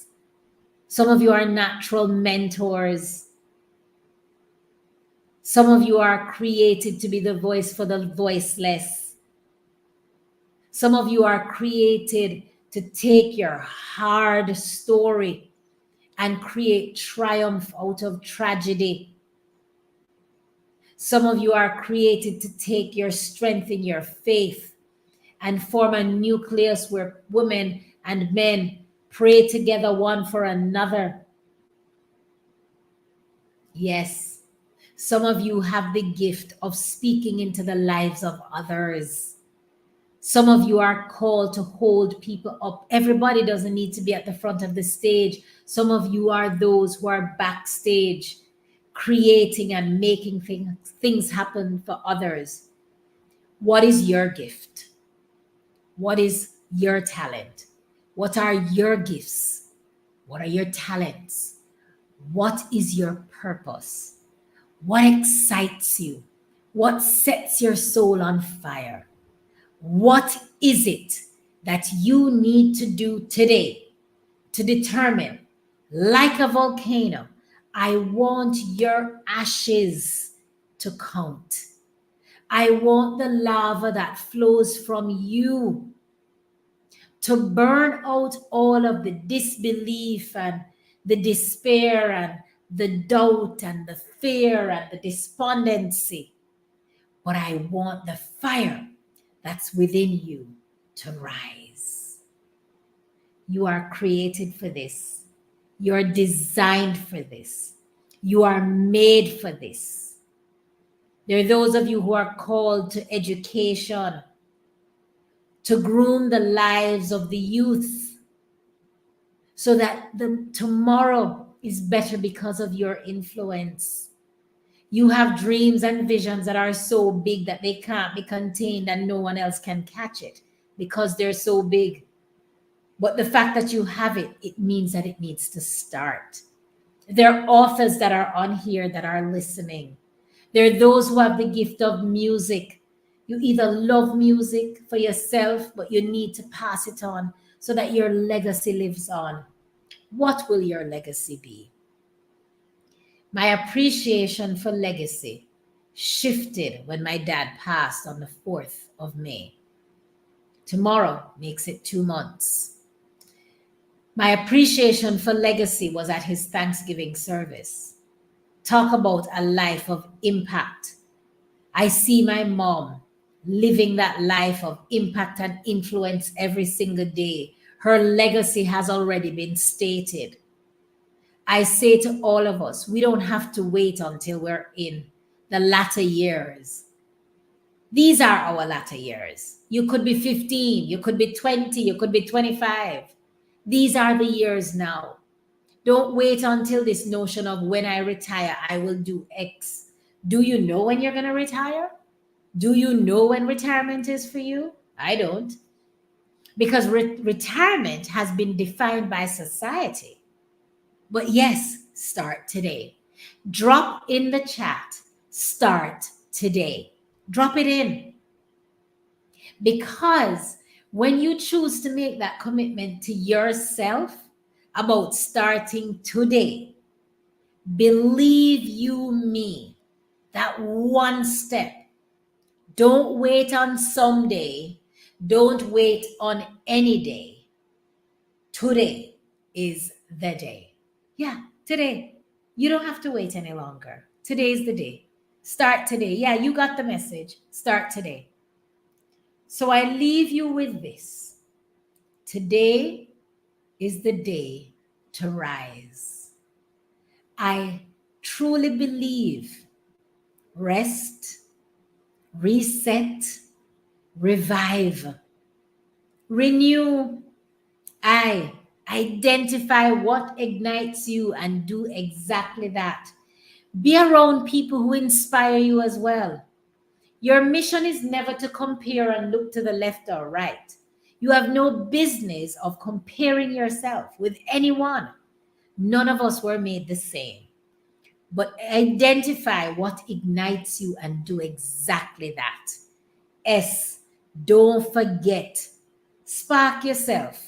Some of you are natural mentors. Some of you are created to be the voice for the voiceless. Some of you are created to take your hard story and create triumph out of tragedy. Some of you are created to take your strength in your faith and form a nucleus where women and men pray together one for another. Yes, some of you have the gift of speaking into the lives of others. Some of you are called to hold people up. Everybody doesn't need to be at the front of the stage. Some of you are those who are backstage, creating and making things happen for others. What is your gift? What is your talent? What are your gifts? What are your talents? What is your purpose? What excites you? What sets your soul on fire? What is it that you need to do today to determine, like a volcano, I want your ashes to count. I want the lava that flows from you to burn out all of the disbelief and the despair and the doubt and the fear and the despondency. But I want the fire that's within you to rise. You are created for this. You're designed for this. You are made for this. There are those of you who are called to education, to groom the lives of the youth so that the tomorrow is better because of your influence. You have dreams and visions that are so big that they can't be contained and no one else can catch it because they're so big. But the fact that you have it, it means that it needs to start. There are authors that are on here that are listening. There are those who have the gift of music. You either love music for yourself, but you need to pass it on so that your legacy lives on. What will your legacy be? My appreciation for legacy shifted when my dad passed on the 4th of May. Tomorrow makes it 2 months. My appreciation for legacy was at his Thanksgiving service. Talk about a life of impact. I see my mom living that life of impact and influence every single day. Her legacy has already been stated. I say to all of us, we don't have to wait until we're in the latter years. These are our latter years. You could be 15, you could be 20, you could be 25. These are the years now. Don't wait until this notion of when I retire, I will do X. Do you know when you're going to retire? Do you know when retirement is for you? I don't. Because retirement has been defined by society. But yes, start today. Drop in the chat, start today. Drop it in. Because when you choose to make that commitment to yourself about starting today, believe you me, that one step. Don't wait on someday. Don't wait on any day. Today is the day. Yeah, today. You don't have to wait any longer. Today is the day. Start today. Yeah, you got the message. Start today. So I leave you with this. Today is the day to rise. I truly believe rest, reset, revive, renew. I identify what ignites you and do exactly that. Be around people who inspire you as well. Your mission is never to compare and look to the left or right. You have no business of comparing yourself with anyone. None of us were made the same. But identify what ignites you and do exactly that. S, don't forget. Spark yourself.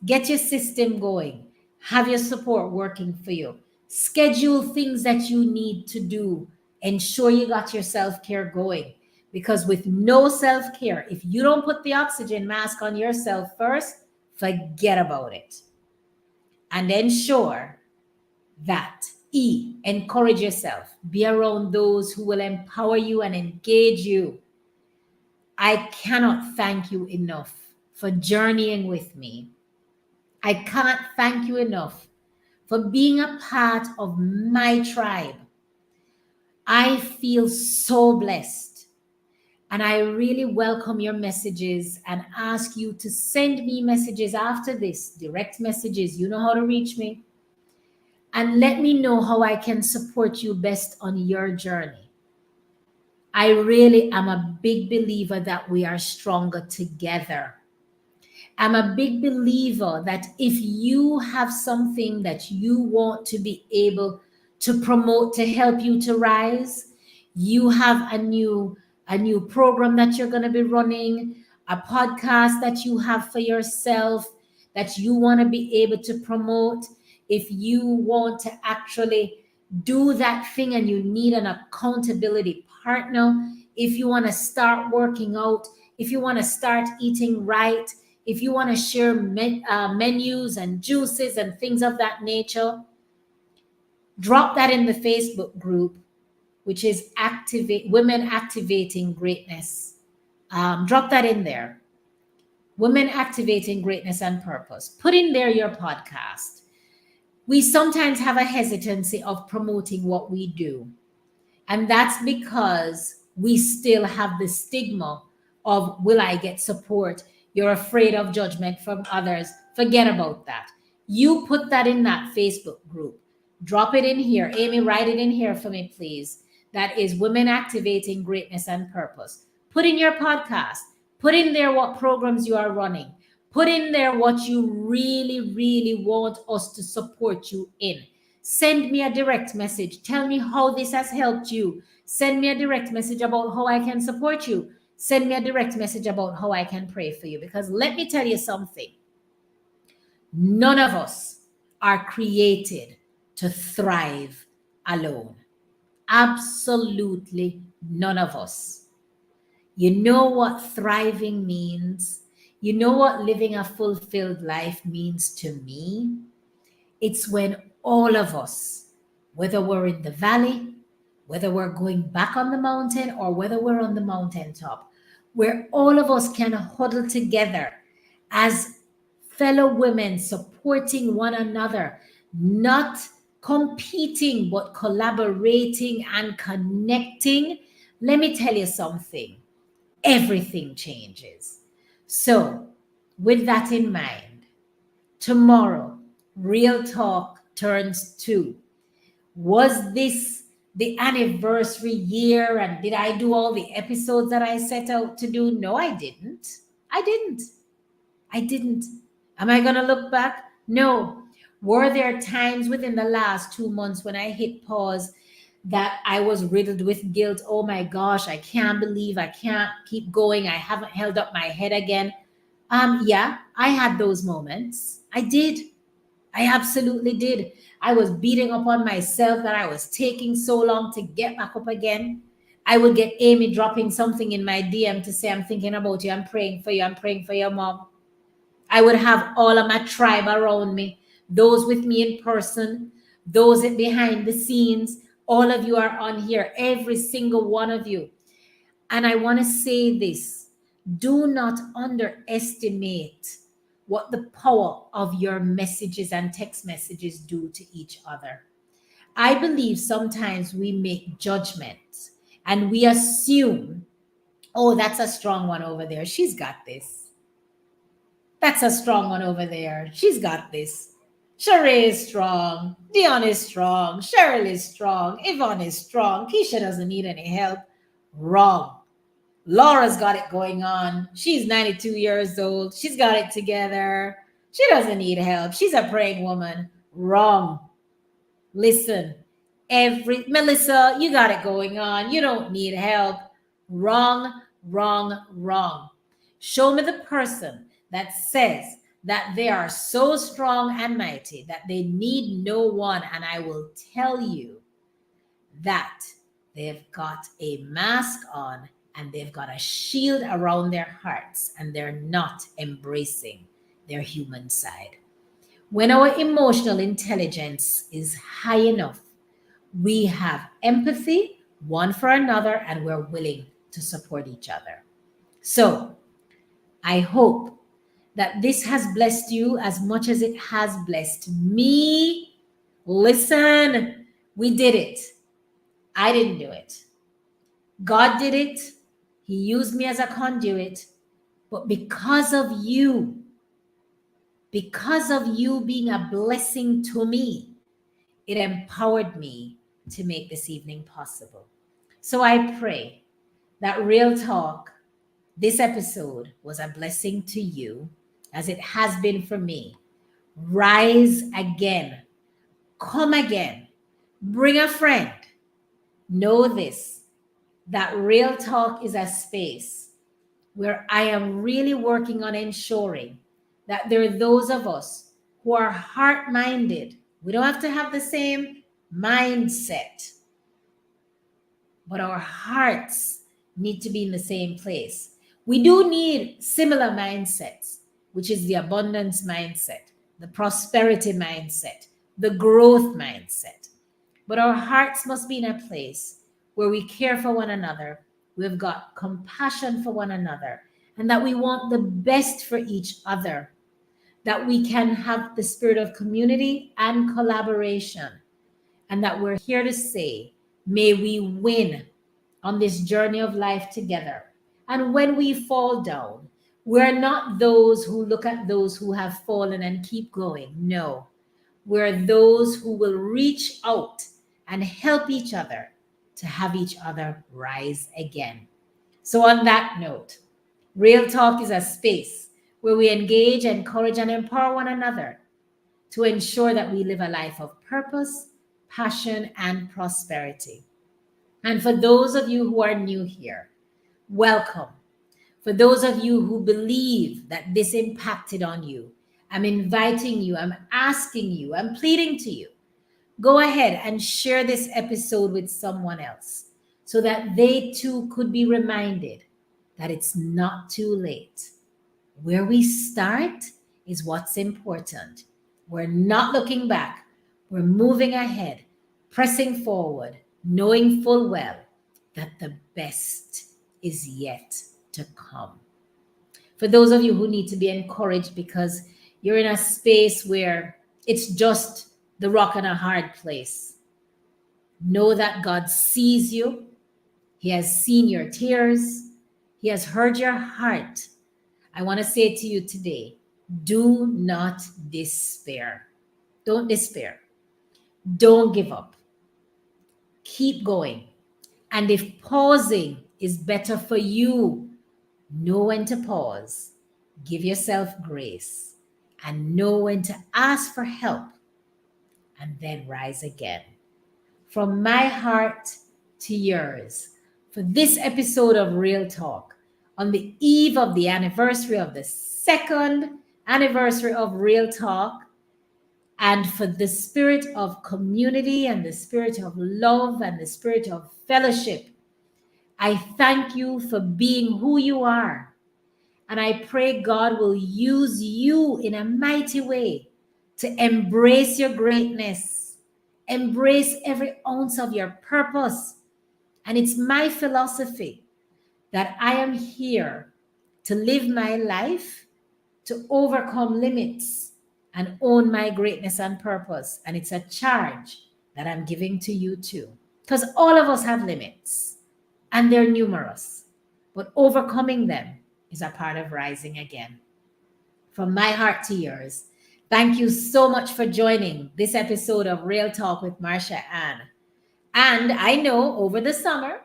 Get your system going. Have your support working for you. Schedule things that you need to do. Ensure you got your self-care going. Because with no self-care, if you don't put the oxygen mask on yourself first, forget about it. And ensure that E, encourage yourself. Be around those who will empower you and engage you. I cannot thank you enough for journeying with me. I can't thank you enough for being a part of my tribe. I feel so blessed. And I really welcome your messages and ask you to send me messages after this, direct messages. You know how to reach me. And let me know how I can support you best on your journey. I really am a big believer that we are stronger together. I'm a big believer that if you have something that you want to be able to promote to help you to rise, you have a new program that you're going to be running, a podcast that you have for yourself that you want to be able to promote. If you want to actually do that thing and you need an accountability partner, if you want to start working out, if you want to start eating right, if you want to share menus and juices and things of that nature, drop that in the Facebook group, which is Women Activating Greatness. Drop that in there. Women Activating Greatness and Purpose. Put in there your podcast. We sometimes have a hesitancy of promoting what we do. And that's because we still have the stigma of, will I get support? You're afraid of judgment from others. Forget about that. You put that in that Facebook group. Drop it in here. Amy, write it in here for me, please. That is Women Activating Greatness and Purpose. Put in your podcast. Put in there what programs you are running. Put in there what you really, really want us to support you in. Send me a direct message. Tell me how this has helped you. Send me a direct message about how I can support you. Send me a direct message about how I can pray for you. Because let me tell you something. None of us are created to thrive alone. Absolutely none of us. You know what thriving means? You know what living a fulfilled life means to me? It's when all of us, whether we're in the valley, whether we're going back on the mountain, or whether we're on the mountaintop, where all of us can huddle together as fellow women, supporting one another, not competing, but collaborating and connecting. Let me tell you something. Everything changes. So, with that in mind, tomorrow, Real Talk turns 2. Was this the anniversary year and did I do all the episodes that I set out to do? No, I didn't. I didn't. Am I going to look back? No. Were there times within the last 2 months when I hit pause that I was riddled with guilt? Oh my gosh, I can't believe I can't keep going. I haven't held up my head again. Yeah, I had those moments. I did. I absolutely did. I was beating up on myself that I was taking so long to get back up again. I would get Amy dropping something in my DM to say, I'm thinking about you, I'm praying for you, I'm praying for your mom. I would have all of my tribe around me, those with me in person, those behind the scenes. All of you are on here, every single one of you. And I want to say this, do not underestimate what the power of your messages and text messages do to each other. I believe sometimes we make judgments and we assume, oh, that's a strong one over there. She's got this. That's a strong one over there. She's got this. Sheree is strong. Dion is strong. Cheryl is strong. Yvonne is strong. Keisha doesn't need any help. Wrong. Laura's got it going on. She's 92 years old. She's got it together. She doesn't need help. She's a praying woman. Wrong. Listen, Melissa, you got it going on. You don't need help. Wrong, wrong, wrong. Show me the person that says that they are so strong and mighty that they need no one, and I will tell you that they've got a mask on and they've got a shield around their hearts and they're not embracing their human side. When our emotional intelligence is high enough, we have empathy one for another and we're willing to support each other. So I hope that this has blessed you as much as it has blessed me. Listen, we did it. I didn't do it. God did it. He used me as a conduit. But because of you being a blessing to me, it empowered me to make this evening possible. So I pray that Real Talk, this episode, was a blessing to you as it has been for me. Rise again. Come again. Bring a friend. Know this, that Real Talk is a space where I am really working on ensuring that there are those of us who are heart-minded. We don't have to have the same mindset, but our hearts need to be in the same place. We do need similar mindsets, which is the abundance mindset, the prosperity mindset, the growth mindset. But our hearts must be in a place where we care for one another, we've got compassion for one another, and that we want the best for each other, that we can have the spirit of community and collaboration, and that we're here to say, may we win on this journey of life together. And when we fall down, we're not those who look at those who have fallen and keep going. No, we're those who will reach out and help each other to have each other rise again. So, on that note, Real Talk is a space where we engage, encourage, and empower one another to ensure that we live a life of purpose, passion, and prosperity. And for those of you who are new here, welcome. For those of you who believe that this impacted on you, I'm inviting you, I'm asking you, I'm pleading to you. Go ahead and share this episode with someone else so that they too could be reminded that it's not too late. Where we start is what's important. We're not looking back. We're moving ahead, pressing forward, knowing full well that the best is yet to come. For those of you who need to be encouraged because you're in a space where it's just the rock and a hard place, know that God sees you. He has seen your tears. He has heard your heart. I want to say to you today, do not despair. Don't despair. Don't give up. Keep going. And if pausing is better for you, know when to pause. Give yourself grace and know when to ask for help and then rise again. From my heart to yours, for this episode of Real Talk, on the eve of the anniversary of the second anniversary of Real Talk, and for the spirit of community and the spirit of love and the spirit of fellowship, I thank you for being who you are. And I pray God will use you in a mighty way to embrace your greatness, embrace every ounce of your purpose. And it's my philosophy that I am here to live my life, to overcome limits, and own my greatness and purpose. And it's a charge that I'm giving to you too. Because all of us have limits, and they're numerous, but overcoming them is a part of rising again. From my heart to yours, thank you so much for joining this episode of Real Talk with Marsha-Ann. And I know over the summer,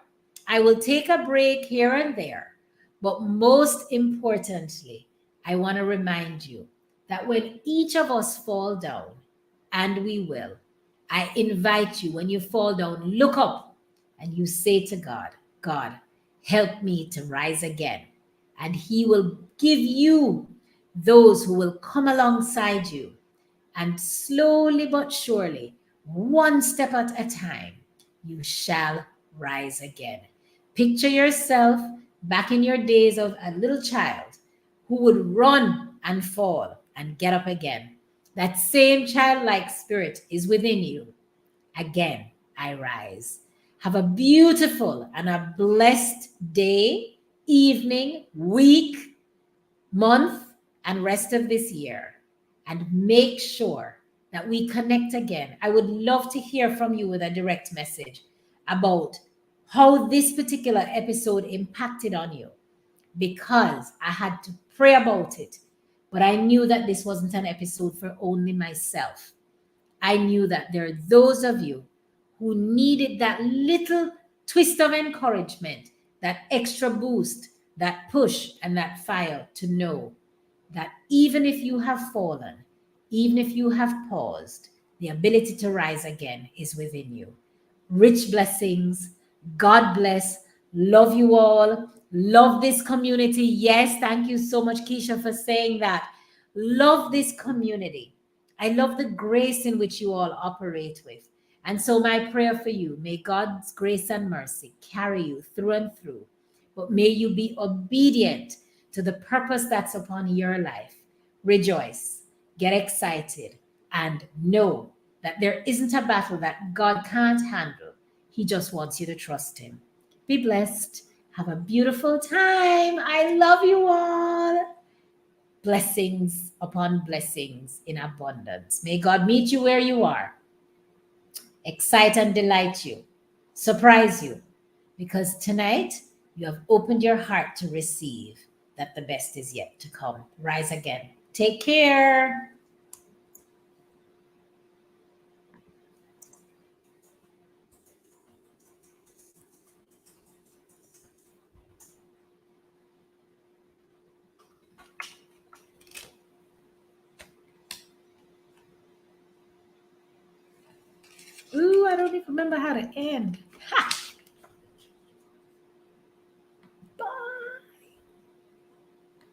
I will take a break here and there. But most importantly, I want to remind you that when each of us fall down, and we will, I invite you, when you fall down, look up and you say to God, God, help me to rise again. And He will give you those who will come alongside you. And slowly but surely, one step at a time, you shall rise again. Picture yourself back in your days of a little child who would run and fall and get up again. That same childlike spirit is within you. Again, I rise. Have a beautiful and a blessed day, evening, week, month, and rest of this year. And make sure that we connect again. I would love to hear from you with a direct message about how this particular episode impacted on you, because I had to pray about it. But I knew that this wasn't an episode for only myself. I knew that there are those of you who needed that little twist of encouragement, that extra boost, that push, and that fire to know that even if you have fallen, even if you have paused, the ability to rise again is within you. Rich blessings. God bless. Love you all. Love this community. Yes, thank you so much, Keisha, for saying that. Love this community. I love the grace in which you all operate with. And so, my prayer for you, may God's grace and mercy carry you through and through. But may you be obedient to the purpose that's upon your life. Rejoice, get excited, and know that there isn't a battle that God can't handle. He just wants you to trust Him. Be blessed. Have a beautiful time. I love you all. Blessings upon blessings in abundance. May God meet you where you are, excite and delight you, surprise you, because tonight you have opened your heart to receive that the best is yet to come. Rise again. Take care. Ooh, I don't even remember how to end.